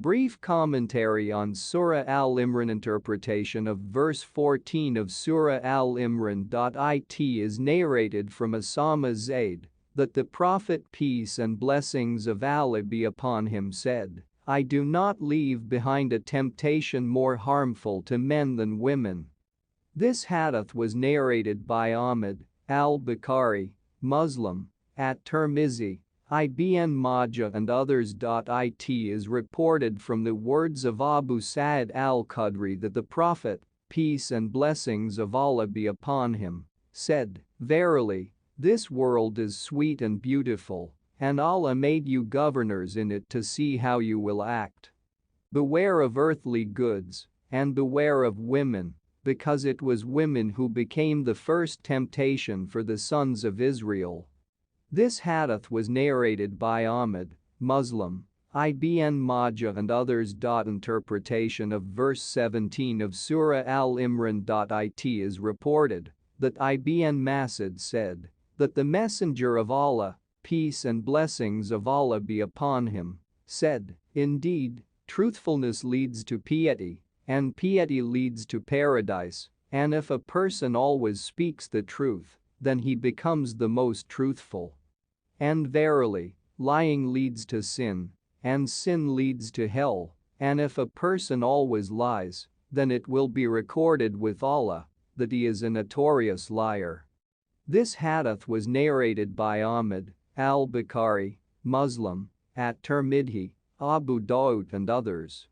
Brief commentary on Surah Al-Imran. Interpretation of verse 14 of Surah Al-Imran. It is narrated from Osama Zaid that the Prophet, peace and blessings of Allah be upon him, said, "I do not leave behind a temptation more harmful to men than women." This hadith was narrated by Ahmad, al-Bukhari, Muslim, at-Tirmizi, Ibn Majah and others. It is reported from the words of Abu Sa'id al-Khudri that the Prophet, peace and blessings of Allah be upon him, said, "Verily, this world is sweet and beautiful, and Allah made you governors in it to see how you will act. Beware of earthly goods, and beware of women, because it was women who became the first temptation for the sons of Israel." This hadith was narrated by Ahmad, Muslim, Ibn Majah and others. Interpretation of verse 17 of Surah Al-Imran. It is reported that Ibn Mas'ud said that the Messenger of Allah, peace and blessings of Allah be upon him, said, "Indeed, truthfulness leads to piety, and piety leads to paradise, and if a person always speaks the truth, then he becomes the most truthful. And verily, lying leads to sin, and sin leads to hell, and if a person always lies, then it will be recorded with Allah that he is a notorious liar." This hadith was narrated by Ahmad, al-Bukhari, Muslim, at-Tirmidhi, Abu Dawud and others.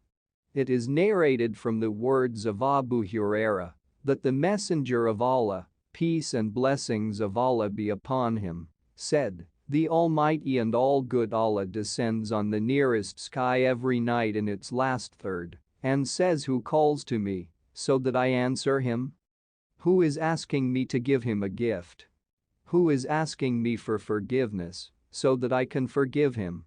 It is narrated from the words of Abu Hurairah that the Messenger of Allah, peace and blessings of Allah be upon him, said, "The Almighty and all-good Allah descends on the nearest sky every night in its last third, and says, 'Who calls to me, so that I answer him? Who is asking me to give him a gift? Who is asking me for forgiveness, so that I can forgive him?'"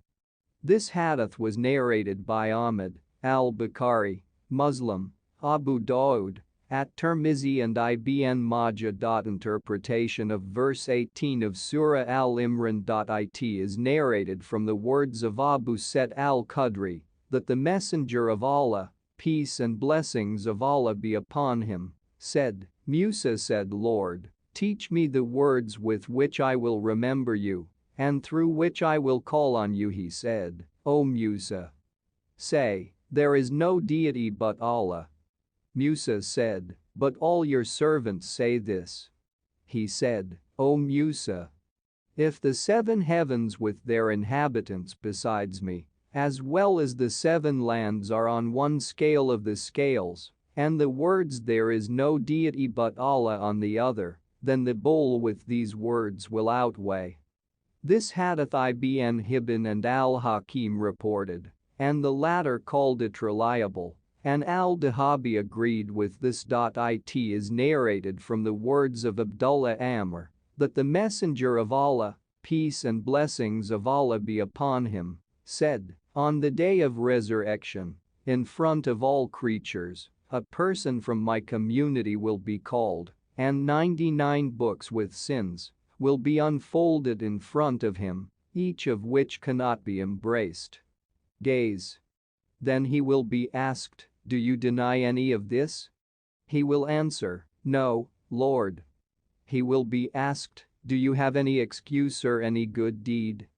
This hadith was narrated by Ahmad, al-Bukhari, Muslim, Abu Dawud, at-Tirmizi and Ibn Majah. Interpretation of verse 18 of Surah Al-Imran. It is narrated from the words of Abu Sa'id al-Khudri that the Messenger of Allah, peace and blessings of Allah be upon him, said, "Musa said, 'Lord, teach me the words with which I will remember you, and through which I will call on you.' He said, 'O Musa, say, there is no deity but Allah.' Musa said, 'But all your servants say this.' He said, 'O Musa, if the 7 heavens with their inhabitants besides me, as well as the 7 lands are on one scale of the scales, and the words 'there is no deity but Allah' on the other, then the bowl with these words will outweigh." This hadith Ibn Hibban and al-Hakim reported, and the latter called it reliable, and al-Dahabi agreed with this. It is narrated from the words of Abdullah Amr that the Messenger of Allah, peace and blessings of Allah be upon him, said, "On the day of resurrection, in front of all creatures, a person from my community will be called, and 99 books with sins will be unfolded in front of him, each of which cannot be embraced. Gaze. Then he will be asked, 'Do you deny any of this?' He will answer, 'No, Lord.' He will be asked, 'Do you have any excuse or any good deed?'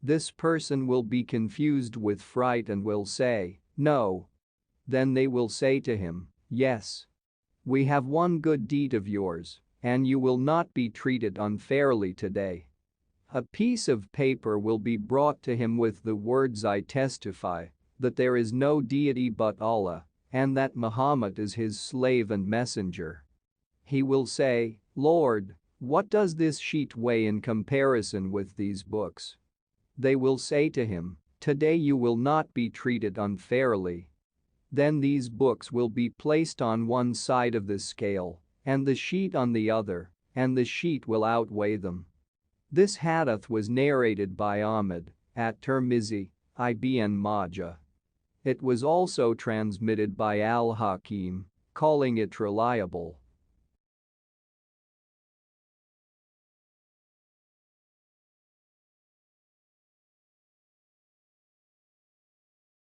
This person will be confused with fright and will say, 'No.' Then they will say to him, 'Yes. We have one good deed of yours, and you will not be treated unfairly today.' A piece of paper will be brought to him with the words, 'I testify that there is no deity but Allah, and that Muhammad is his slave and messenger.' He will say, 'Lord, what does this sheet weigh in comparison with these books?' They will say to him, 'Today you will not be treated unfairly.' Then these books will be placed on one side of the scale, and the sheet on the other, and the sheet will outweigh them." This hadith was narrated by Ahmad, at-Tirmizi, Ibn Majah. It was also transmitted by al-Hakim, calling it reliable.